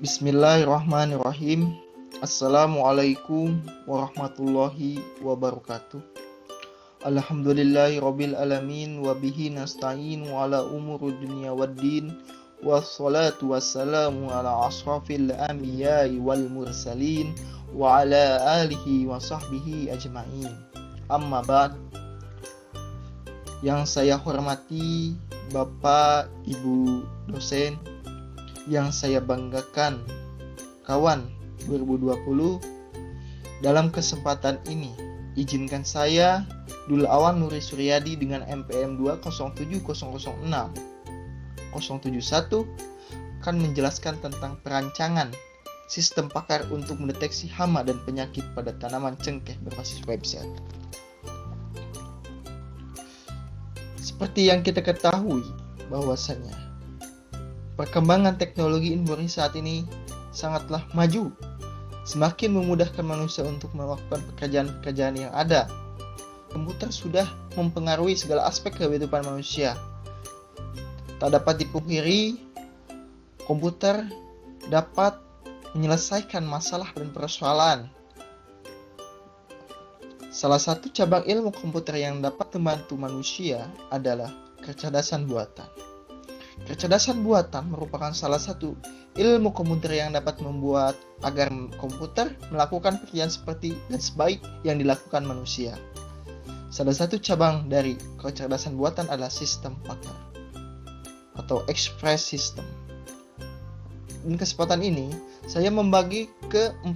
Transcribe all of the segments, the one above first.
Bismillahirrahmanirrahim. Assalamualaikum warahmatullahi wabarakatuh. Alhamdulillahirabbil alamin wa bihi nasta'in wa ala umuri dunya waddin. Wassalatu wassalamu ala asrafil anbiya'i wal mursalin wa ala alihi wa sahbihi ajma'in. Amma ba'd. Yang saya hormati Bapak, Ibu dosen, yang saya banggakan, kawan 2020. Dalam kesempatan ini, izinkan saya, Dul Awan Nuri Suryadi dengan MPM 207006071 akan menjelaskan tentang perancangan sistem pakar untuk mendeteksi hama dan penyakit pada tanaman cengkeh berbasis website. Seperti yang kita ketahui bahwasanya perkembangan teknologi informasi saat ini sangatlah maju, semakin memudahkan manusia untuk melakukan pekerjaan-pekerjaan yang ada. Komputer sudah mempengaruhi segala aspek kehidupan manusia. Tak dapat dipungkiri, komputer dapat menyelesaikan masalah dan persoalan. Salah satu cabang ilmu komputer yang dapat membantu manusia adalah kecerdasan buatan. Kecerdasan buatan merupakan salah satu ilmu komputer yang dapat membuat agar komputer melakukan pekerjaan seperti dan sebaik yang dilakukan manusia. Salah satu cabang dari kecerdasan buatan adalah sistem pakar atau express system. Di kesempatan ini, saya membagi ke 4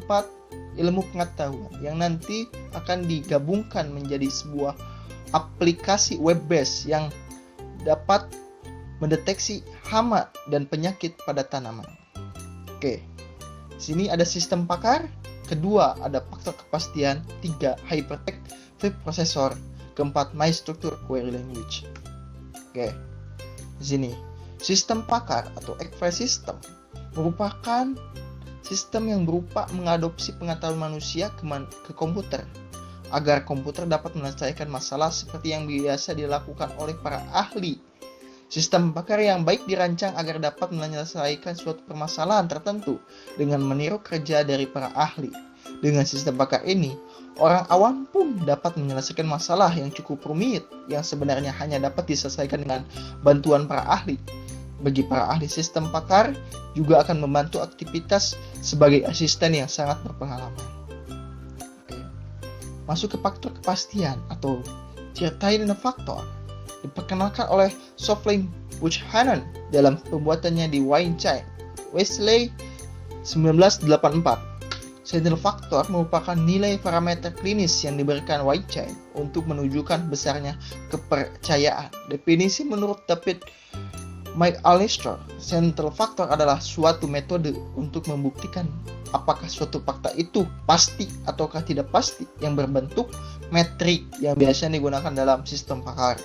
ilmu pengetahuan yang nanti akan digabungkan menjadi sebuah aplikasi web base yang dapat mendeteksi hama dan penyakit pada tanaman. Oke, sini ada sistem pakar, kedua ada faktor kepastian, 3 hypertext web processor, keempat my structure query language. Oke, di sini sistem pakar atau express system merupakan sistem yang berupa mengadopsi pengetahuan manusia ke komputer agar komputer dapat menyelesaikan masalah seperti yang biasa dilakukan oleh para ahli. Sistem pakar yang baik dirancang agar dapat menyelesaikan suatu permasalahan tertentu dengan meniru kerja dari para ahli. Dengan sistem pakar ini, orang awam pun dapat menyelesaikan masalah yang cukup rumit yang sebenarnya hanya dapat diselesaikan dengan bantuan para ahli. Bagi para ahli sistem pakar juga akan membantu aktivitas sebagai asisten yang sangat berpengalaman. Oke. Masuk ke faktor kepastian atau certain faktor. Diperkenalkan oleh Softlin Buchanan dalam pembuatannya di Weinstein Wesley 1984. Certain factor merupakan nilai parameter klinis yang diberikan Weinstein untuk menunjukkan besarnya kepercayaan. Definisi menurut David McAllister, central factor adalah suatu metode untuk membuktikan apakah suatu fakta itu pasti ataukah tidak pasti yang berbentuk metrik yang biasanya digunakan dalam sistem pakar.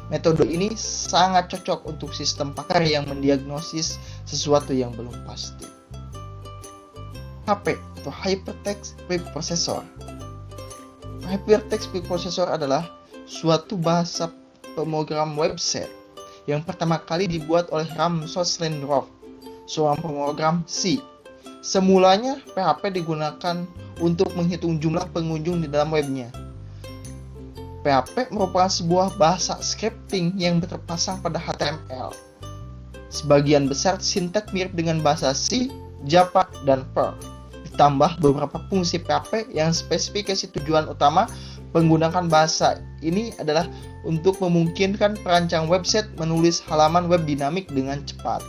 Metode ini sangat cocok untuk sistem pakar yang mendiagnosis sesuatu yang belum pasti. HP atau Hypertext Web Processor. Hypertext Web Processor adalah suatu bahasa pemrogram website yang pertama kali dibuat oleh Ramsos Lindroth, seorang pemrogram C. Semulanya PHP digunakan untuk menghitung jumlah pengunjung di dalam webnya. PHP merupakan sebuah bahasa scripting yang terpasang pada HTML. Sebagian besar sintaks mirip dengan bahasa C, Java, dan Perl. Ditambah beberapa fungsi PHP yang spesifikasi tujuan utama menggunakan bahasa ini adalah untuk memungkinkan perancang website menulis halaman web dinamik dengan cepat.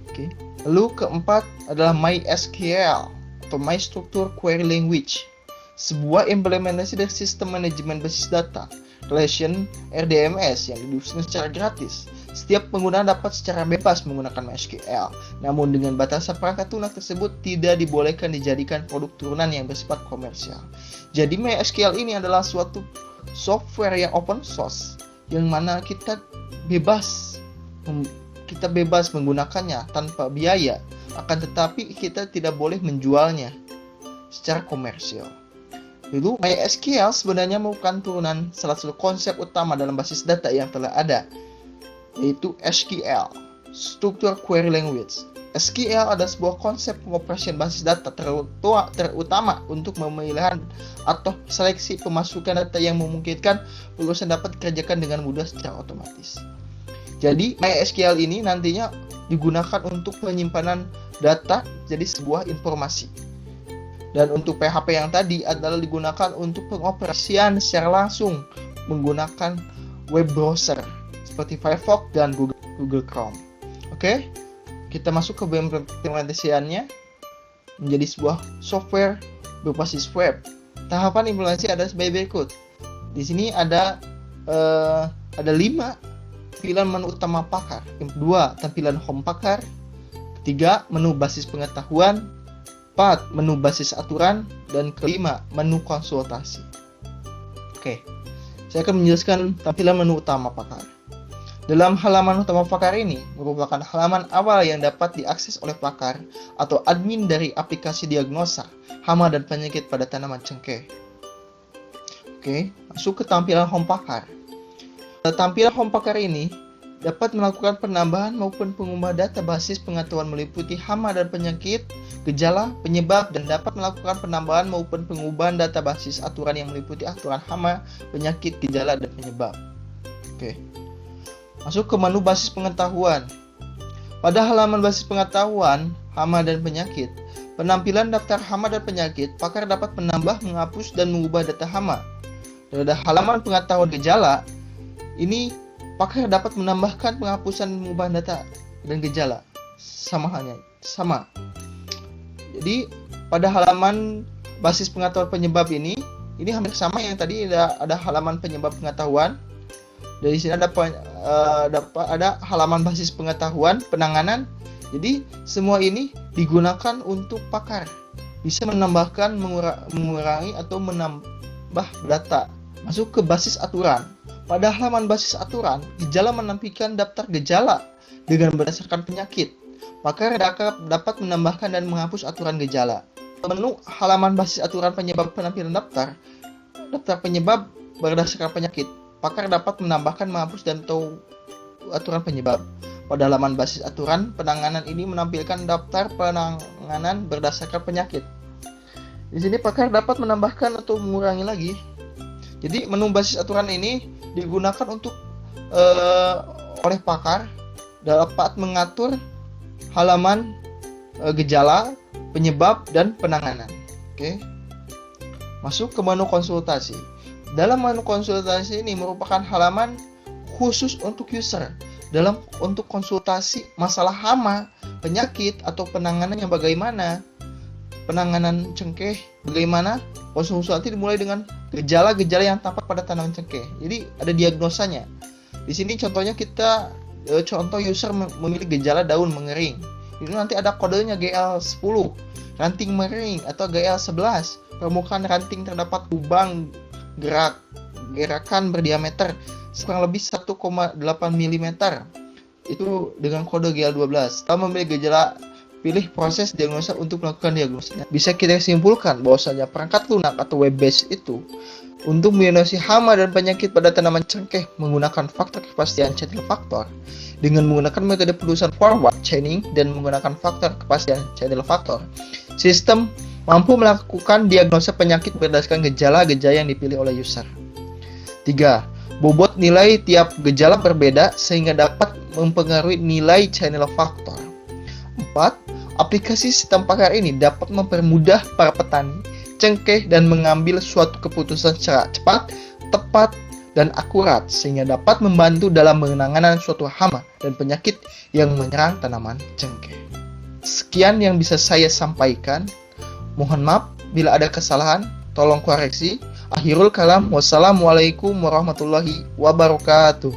Oke. Lalu keempat adalah MySQL atau My Structure Query Language. Sebuah implementasi dari sistem manajemen basis data relation RDMS yang didukung secara gratis. Setiap pengguna dapat secara bebas menggunakan MySQL, namun dengan batasan perangkat lunak tersebut tidak dibolehkan dijadikan produk turunan yang bersifat komersial. Jadi MySQL ini adalah suatu software yang open source, yang mana kita bebas menggunakannya tanpa biaya, akan tetapi kita tidak boleh menjualnya secara komersial. Lalu MySQL sebenarnya merupakan turunan salah satu konsep utama dalam basis data yang telah ada, yaitu SQL, Structured Query Language. SQL adalah sebuah konsep pengoperasian basis data terutama untuk pemilihan atau seleksi pemasukan data yang memungkinkan perusahaan dapat dikerjakan dengan mudah secara otomatis. Jadi MySQL ini nantinya digunakan untuk penyimpanan data jadi sebuah informasi. Dan untuk PHP yang tadi adalah digunakan untuk pengoperasian secara langsung menggunakan web browser seperti Firefox dan Google Chrome. Oke, kita masuk ke implementasiannya menjadi sebuah software berbasis web. Tahapan implementasi ada sebagai berikut. Di sini ada 5 tampilan menu utama pakar. Yang kedua, tampilan home pakar. Ketiga, menu basis pengetahuan. 4, menu basis aturan. Dan kelima, menu konsultasi. Oke, saya akan menjelaskan tampilan menu utama pakar. Dalam halaman utama pakar ini merupakan halaman awal yang dapat diakses oleh pakar atau admin dari aplikasi diagnosa hama dan penyakit pada tanaman cengkeh. Oke, masuk ke tampilan home pakar. Tampilan home pakar ini dapat melakukan penambahan maupun pengubah data basis pengetahuan meliputi hama dan penyakit, gejala, penyebab, dan dapat melakukan penambahan maupun pengubahan data basis aturan yang meliputi aturan hama, penyakit, gejala, dan penyebab. Oke. Masuk ke menu basis pengetahuan. Pada halaman basis pengetahuan, hama dan penyakit, penampilan daftar hama dan penyakit, pakar dapat menambah, menghapus, dan mengubah data hama. Pada halaman pengetahuan gejala, ini pakar dapat menambahkan, penghapusan, dan mengubah data dan gejala. Sama. Jadi, pada halaman basis pengetahuan penyebab ini hampir sama yang tadi, ada halaman penyebab pengetahuan. Dari sini ada halaman basis pengetahuan, penanganan. Jadi semua ini digunakan untuk pakar bisa menambahkan, mengurangi atau menambah data. Masuk ke basis aturan. Pada halaman basis aturan, gejala menampilkan daftar gejala dengan berdasarkan penyakit. Pakar dapat menambahkan dan menghapus aturan gejala. Menu halaman basis aturan penyebab penampilan daftar penyebab berdasarkan penyakit. Pakar dapat menambahkan, menghapus, dan atau aturan penyebab. Pada halaman basis aturan penanganan ini menampilkan daftar penanganan berdasarkan penyakit. Di sini pakar dapat menambahkan atau mengurangi lagi. Jadi menu basis aturan ini digunakan untuk oleh pakar dapat mengatur halaman gejala, penyebab, dan penanganan. Oke. Masuk ke menu konsultasi. Dalam menu konsultasi ini merupakan halaman khusus untuk user untuk konsultasi masalah hama, penyakit, atau penanganannya bagaimana. Penanganan cengkeh bagaimana? Konsultasi dimulai dengan gejala-gejala yang tampak pada tanaman cengkeh. Jadi ada diagnosanya. Di sini contohnya contoh user memiliki gejala daun mengering. Ini nanti ada kodenya GL10, ranting mengering, atau GL11, permukaan ranting terdapat lubang gerakan berdiameter kurang lebih 1,8 mm. Itu dengan kode GL12. Setelah memiliki gejala, pilih proses diagnosa untuk melakukan diagnosanya. Bisa kita simpulkan bahwasanya perangkat lunak atau web base itu untuk mendiagnosis hama dan penyakit pada tanaman cengkeh menggunakan faktor kepastian channel faktor dengan menggunakan metode penelusuran forward chaining dan menggunakan faktor kepastian channel faktor. Sistem mampu melakukan diagnosa penyakit berdasarkan gejala-gejala yang dipilih oleh user. 3. Bobot nilai tiap gejala berbeda sehingga dapat mempengaruhi nilai channel faktor. 4. Aplikasi sistem pakar ini dapat mempermudah para petani cengkeh dan mengambil suatu keputusan secara cepat, tepat, dan akurat sehingga dapat membantu dalam penanganan suatu hama dan penyakit yang menyerang tanaman cengkeh. Sekian yang bisa saya sampaikan. Mohon maaf bila ada kesalahan, tolong koreksi. Akhirul kalam, wassalamualaikum warahmatullahi wabarakatuh.